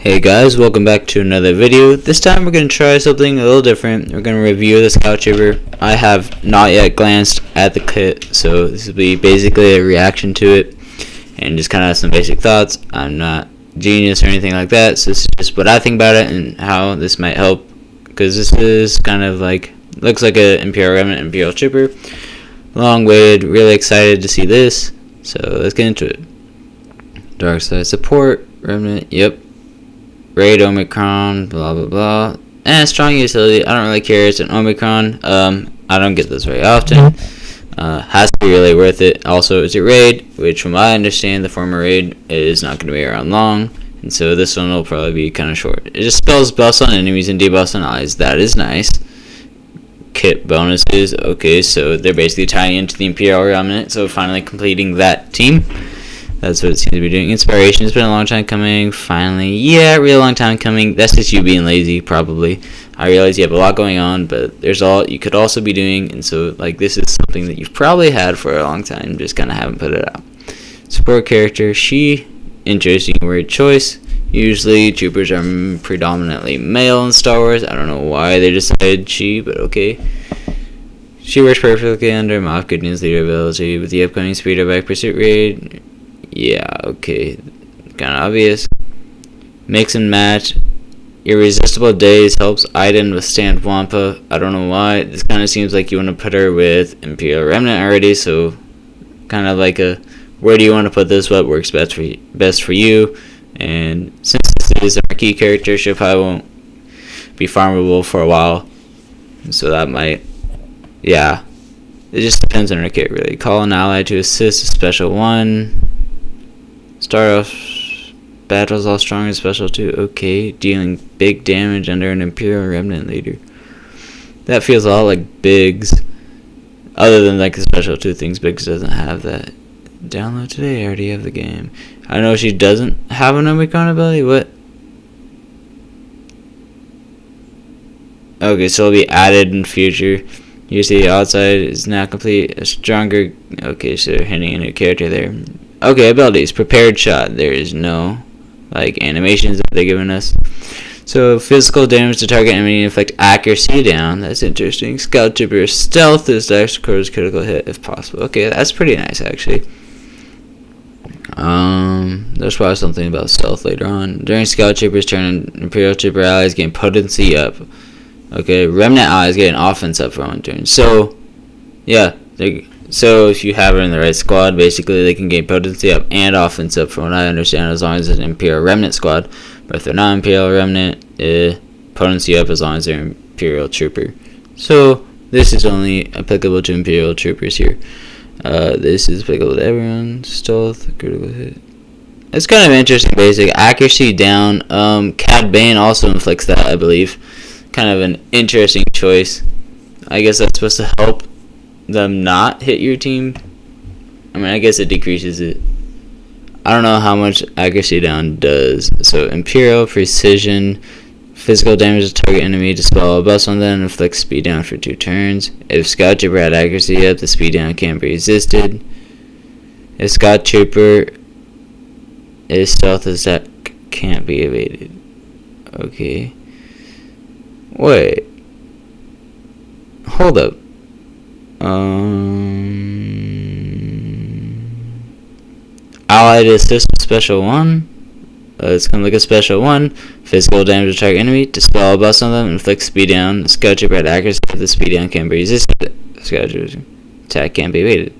Hey guys, welcome back to another video. This time we're going to try something a little different. We're going to review the SWGOH Trooper. I have not yet glanced at the kit, so this will be basically a reaction to it and just kind of some basic thoughts. I'm not genius or anything like that, so this is just what I think about it and how this might help, because this is kind of like, looks like an Imperial Remnant Imperial Trooper. Long waited, really excited to see this, so let's get into it. Dark side support, Remnant, yep. Raid Omicron, blah blah blah. And strong utility, I don't really care, it's an Omicron. I don't get this very often. Has to be really worth it. Also, it's a raid, which from what I understand, the former raid is not going to be around long. And so this one will probably be kind of short. It just spells buffs on enemies and debuffs on allies. That is nice. Kit bonuses, okay, so they're basically tying into the Imperial Remnant, so finally completing that team. That's what it seems to be doing. Inspiration, it's been a long time coming. Finally, yeah, real long time coming. That's just you being lazy, probably. I realize you have a lot going on, but there's all you could also be doing, and so like this is something that you've probably had for a long time, just kind of haven't put it out. Support character, she, interesting word choice. Usually troopers are predominantly male in Star Wars. I don't know why they decided she, but okay. She works perfectly under Moff Gideon's leader ability with the upcoming Speeder Bike Pursuit raid. Yeah, okay, kind of obvious. Mix and match. Irresistible Days helps Iden withstand Wampa. I don't know why. This kind of seems like you want to put her with Imperial Remnant already, so kind of like a, where do you want to put this? What works best for you? And since this is our key character, she probably won't be farmable for a while, so that might, yeah. It just depends on her kit, really. Call an ally to assist a special 1. Start off battles all strong and special 2. Okay, dealing big damage under an Imperial Remnant leader. That feels a lot like Biggs. Other than like the special 2 things, Biggs doesn't have that. Download today, I already have the game. I know she doesn't have an Omicron ability, what? Okay, so it'll be added in future. You see the outside is now complete. A stronger, okay, so they're hinting a new character there. Okay, abilities. Prepared shot. There is no, like, animations that they're giving us. So, physical damage to target enemy and inflict accuracy down. That's interesting. SWGOH Trooper stealth is the extra cores critical hit if possible. Okay, that's pretty nice, actually. There's probably something about stealth later on. During SWGOH Trooper's turn, Imperial Trooper allies gain potency up. Okay, Remnant allies get an offense up for one turn. So, yeah, so if you have her in the right squad, basically they can gain potency up and offense up, from what I understand, as long as it's an Imperial Remnant squad. But if they're not Imperial Remnant, potency up as long as they're Imperial Trooper. So this is only applicable to Imperial Troopers here. This is applicable to everyone. Stealth, critical hit. It's kind of interesting. Basic accuracy down. Cad Bane also inflicts that, I believe. Kind of an interesting choice. I guess that's supposed to help them not hit your team. I mean, I guess it decreases it. I don't know how much accuracy down does. So Imperial Precision, physical damage to target enemy, dispel a buff on them, inflicts speed down for 2 turns. If SWGOH Trooper had accuracy up, the speed down can't be resisted. If SWGOH Trooper is stealth as that can't be evaded. Okay. Wait. Hold up. Allied assist special 1. It's gonna look a special 1. Physical damage to target enemy. Dispel a buff on them. Inflict speed down. SWGOH Trooper at accuracy. If the speed down can be resisted, SWGOH Trooper attack can't be evaded.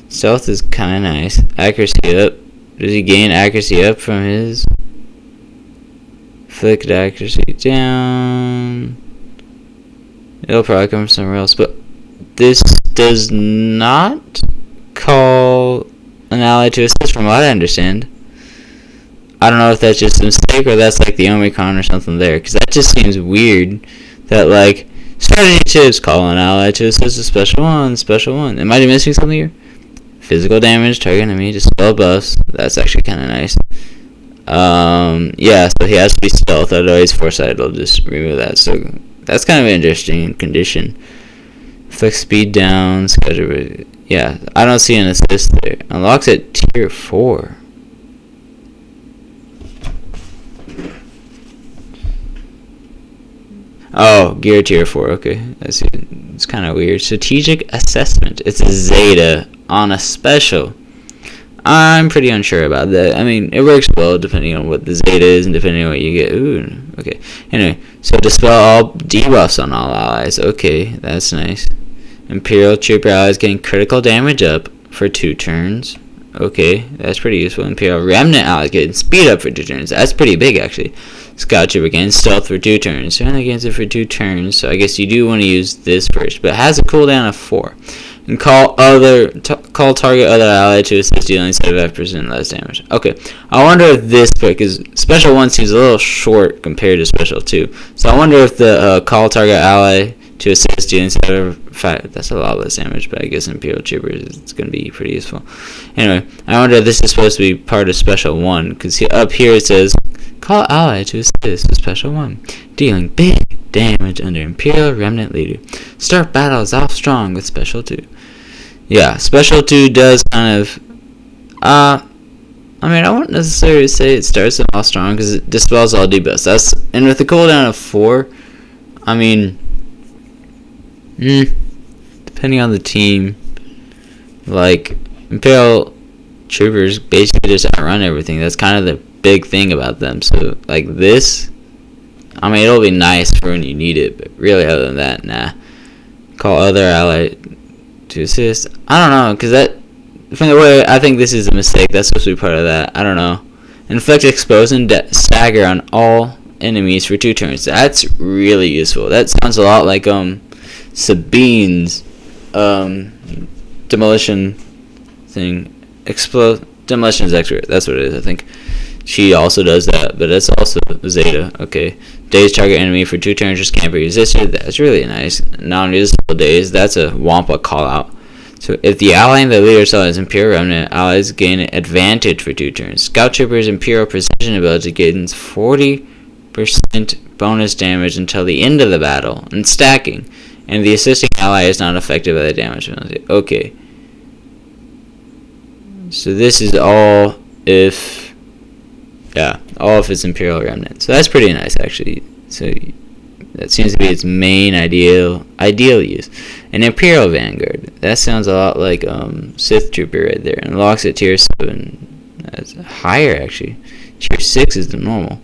Stealth is kinda nice. Accuracy up. Does he gain accuracy up from his? Inflict accuracy down. It'll probably come from somewhere else, but this does not call an ally to assist, from what I understand. I don't know if that's just a mistake or that's like the Omicron or something there, because that just seems weird. That like starting chips call an ally to assist a special 1, special 1. Am I missing something here? Physical damage, target enemy, dispel buffs. That's actually kind of nice. Yeah, so he has to be stealth, otherwise Foresight will just remove that. So that's kind of an interesting condition. Flex speed down, schedule. Yeah, I don't see an assist there. Unlocks at tier 4. Oh, gear tier 4. Okay, that's it. It's kind of weird. Strategic assessment. It's a Zeta on a special. I'm pretty unsure about that. I mean, it works well depending on what the Zeta is and depending on what you get. Ooh, okay. Anyway, so dispel all debuffs on all allies. Okay, that's nice. Imperial Trooper allies getting critical damage up for 2 turns. Okay, that's pretty useful. Imperial Remnant allies getting speed up for 2 turns. That's pretty big, actually. Scout Trooper getting stealth for 2 turns. So only against it for 2 turns. So I guess you do want to use this first, but it has a cooldown of 4. And call target other ally to assist dealing 75% less damage. Okay, I wonder if this pick is special 1 seems a little short compared to special 2. So I wonder if the call target ally to assist dealing 75. That's a lot less damage, but I guess Imperial Troopers it's going to be pretty useful. Anyway, I wonder if this is supposed to be part of special 1 because up here it says call ally to assist with special 1, dealing big damage under Imperial Remnant leader. Start battles off strong with special 2. Yeah, special 2 does kind of, I mean, I wouldn't necessarily say it starts them off strong because it dispels all debuffs. And with a cooldown of 4, I mean, depending on the team, like, Imperial Troopers basically just outrun everything. That's kind of the big thing about them. So, like this, I mean, it'll be nice for when you need it, but really other than that, nah. Call other ally to assist. I don't know, because that, from the way I think this is a mistake, that's supposed to be part of that. I don't know. Inflict expose and stagger on all enemies for 2 turns. That's really useful. That sounds a lot like Sabine's demolition thing. Demolition's expert. That's what it is, I think. She also does that, but that's also Zeta. Okay. Daze target enemy for 2 turns, just can't be resisted. That's really nice. Non-resistable daze. That's a Wampa call out. So if the ally and the leader sells Imperial Remnant, allies gain advantage for 2 turns. Scout Trooper's Imperial Precision ability gains 40% bonus damage until the end of the battle, and stacking. And the assisting ally is not affected by the damage penalty. Okay. So this is all if... Yeah, all of its Imperial Remnant. So that's pretty nice, actually. So that seems to be its main ideal use. An Imperial Vanguard. That sounds a lot like Sith Trooper right there. And locks at tier 7. That's higher, actually. Tier 6 is the normal.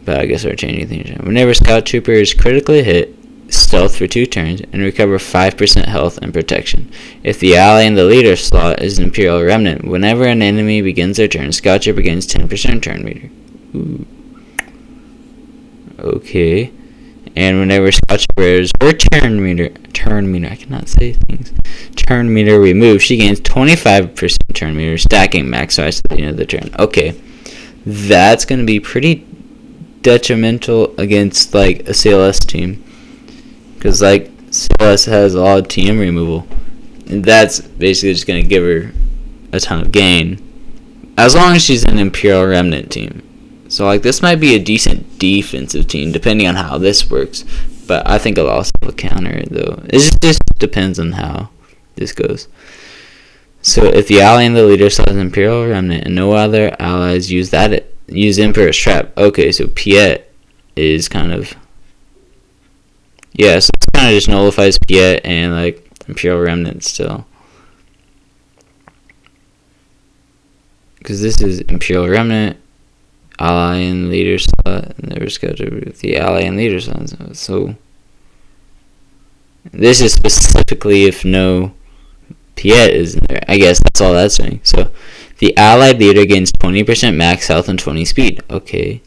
But I guess we're changing things. Whenever Scout Trooper is critically hit, stealth for 2 turns, and recover 5% health and protection. If the ally in the leader slot is an Imperial Remnant, whenever an enemy begins their turn, Scout Trooper gains 10% turn meter. Ooh. Okay. And whenever Scout Trooper is her turn meter, I cannot say things. Turn meter removed, she gains 25% turn meter, stacking max size at the end of the turn. Okay. That's going to be pretty detrimental against, like, a CLS team. Because, like, CLS has a lot of TM removal. And that's basically just going to give her a ton of gain. As long as she's an Imperial Remnant team. So, like, this might be a decent defensive team, depending on how this works. But I think I'll also counter it, though. It just depends on how this goes. So, if the ally and the leader sells an Imperial Remnant and no other allies use Emperor's Trap. Okay, so Piet is kind of... Yeah, so it kind of just nullifies Piet and, like, Imperial Remnant still. Because this is Imperial Remnant, ally and leader slot, and never scheduled with the ally and leader slot. So, this is specifically if no Piet is in there. I guess that's all that's saying. So, the allied leader gains 20% max health and 20 speed. Okay.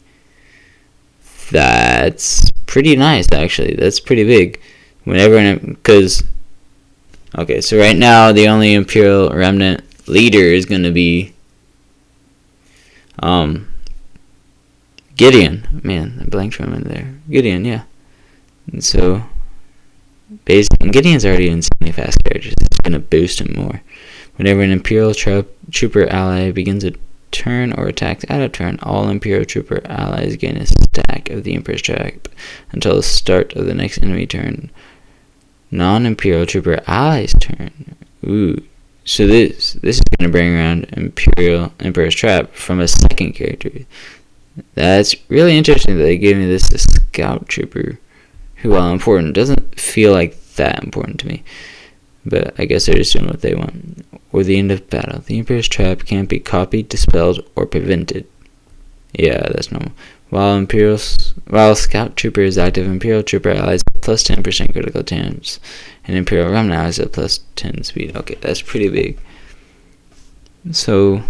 That's pretty nice, actually. That's pretty big. Because, okay, so right now the only Imperial Remnant leader is going to be Gideon. Man, I blanked for a minute there. Gideon, yeah. And so, basically, Gideon's already insanely fast character. It's going to boost him more. Whenever an Imperial Trooper ally begins a turn or attacks out of turn, all Imperial Trooper allies gain a stack of the Emperor's Trap until the start of the next enemy turn. Non-Imperial Trooper allies' turn. Ooh. So this is going to bring around Emperor's Trap from a second character. That's really interesting that they gave me this Scout Trooper who, while important, doesn't feel like that important to me. But I guess they're just doing what they want. Or the end of battle. The Emperor's trap can't be copied, dispelled, or prevented. Yeah, that's normal. While Scout Trooper is active, Imperial Trooper allies plus 10% critical chance, and Imperial Remnant allies at plus 10 speed. Okay, that's pretty big. So,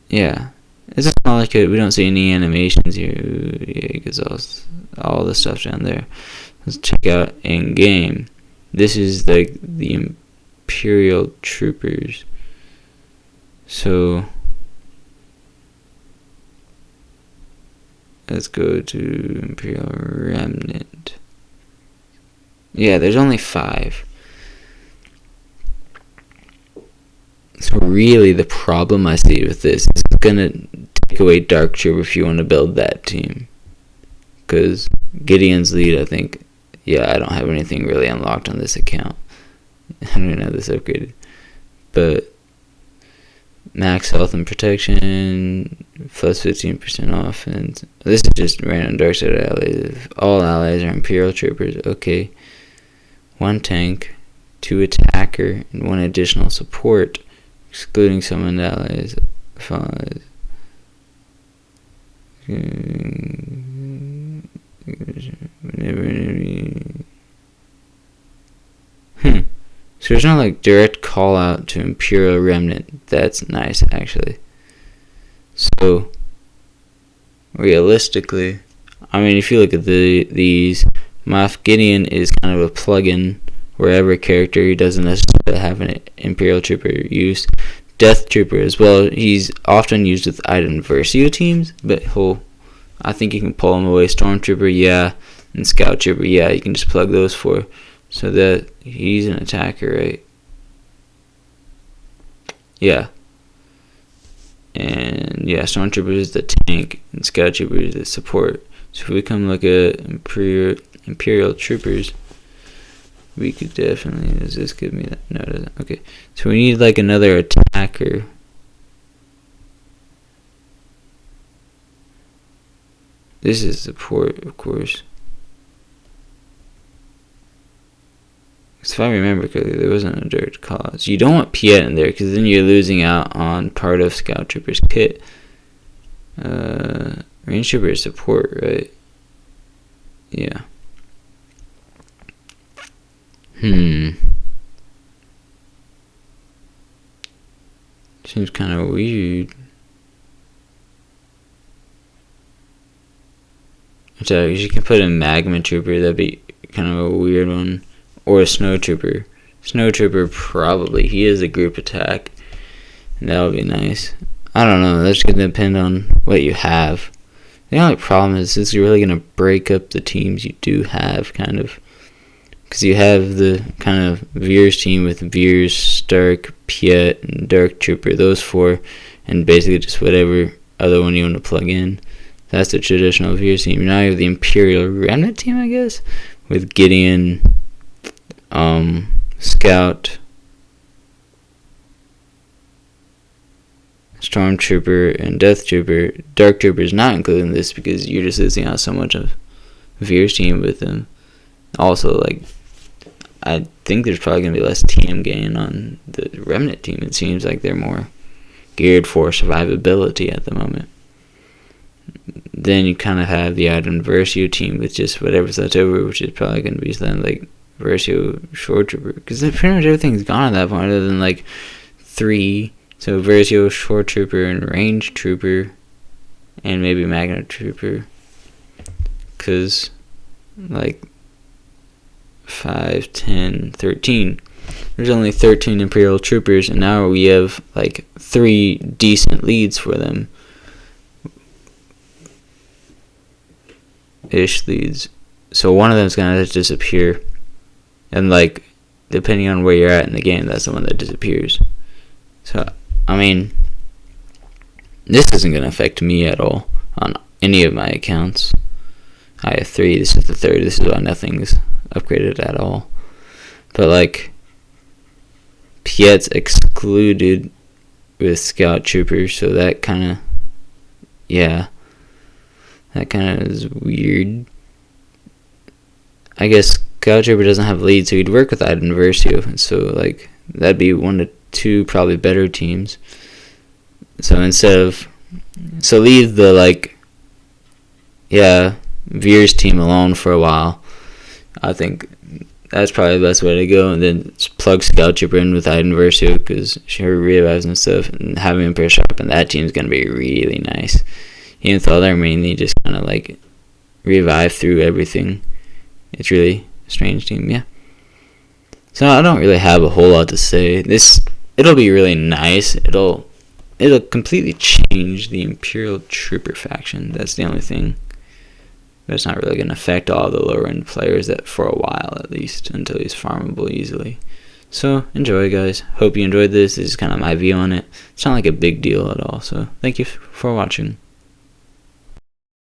yeah. It's just not like we don't see any animations here. Yeah, because all the stuff down there. Let's check out in game. This is the Imperial Troopers. So let's go to Imperial Remnant. Yeah, there's only 5. So really the problem I see with this is it's gonna take away Dark Trooper if you want to build that team. Because Gideon's lead, I think, yeah, I don't have anything really unlocked on this account. I don't even have this upgraded. But max health and protection, plus 15% off, and this is just random dark side allies. All allies are Imperial Troopers. Okay. 1 tank, 2 attacker, and 1 additional support, excluding summoned allies. 5. So there's no like direct call out to Imperial Remnant. That's nice, actually. So realistically, I mean, if you look at these, Moff Gideon is kind of a plug-in wherever character he doesn't necessarily have an Imperial Trooper use. Death Trooper as well. He's often used with Iden Versio teams, but I think you can pull him away. Stormtrooper, yeah, and Scout Trooper, yeah, you can just plug those for. So that he's an attacker, right? Yeah. And yeah, Stormtrooper is the tank, and Scout Trooper is the support. So if we come look at Imperial Troopers, we could definitely. Does this give me that? No, it doesn't. Okay. So we need like another attacker. This is support, of course. If I remember correctly, there wasn't a direct cause. You don't want Piet in there, because then you're losing out on part of Scout Trooper's kit. Range Trooper is support, right? Yeah. Seems kind of weird. So you can put in Magma Trooper, that'd be kind of a weird one. Or a Snow Trooper. Snow Trooper, probably. He is a group attack. And that would be nice. I don't know. That's going to depend on what you have. The only problem is you're really going to break up the teams you do have, kind of. Because you have the kind of Veers team with Veers, Stark, Piet, and Dark Trooper. Those 4. And basically just whatever other one you want to plug in. That's the traditional Veers team. Now you have the Imperial Remnant team, I guess. With Gideon, Scout, Stormtrooper, and Death Trooper. Dark Trooper is not included in this because you're just losing out so much of Veer's team with them. Also, like, I think there's probably going to be less TM gain on the Remnant team. It seems like they're more geared for survivability at the moment. Then you kind of have the Iden Versio team with just whatever's left over, which is probably going to be something like Versio Shore Trooper, because pretty much everything's gone at that point other than like 3. So Versio Shore Trooper and Range Trooper and maybe Magna Trooper, because like 5, 10, 13, there's only 13 Imperial Troopers, and now we have like 3 decent leads for them, ish leads. So one of them's gonna disappear. And, like, depending on where you're at in the game, that's the one that disappears. So, I mean, this isn't going to affect me at all on any of my accounts. I have 3. This is the 3rd. This is why nothing's upgraded at all. But, like, Piet's excluded with Scout Troopers, so that kind of, yeah, that kind of is weird. I guess Scout Trooper doesn't have lead, so he'd work with Iden Versio, and so like that'd be one to two probably better teams. So leave the Veer's team alone for a while. I think that's probably the best way to go, and then just plug Scout Trooper in with Iden Versio because her revives and stuff, and having him push up, and that team's gonna be really nice. Even though they're mainly just kind of like revive through everything. It's really a strange team, yeah. So I don't really have a whole lot to say. It'll be really nice. It'll completely change the Imperial Trooper faction. That's the only thing. But it's not really going to affect all the lower end players that for a while at least, until he's farmable easily. So enjoy, guys. Hope you enjoyed this. This is kind of my view on it. It's not like a big deal at all. So thank you for watching.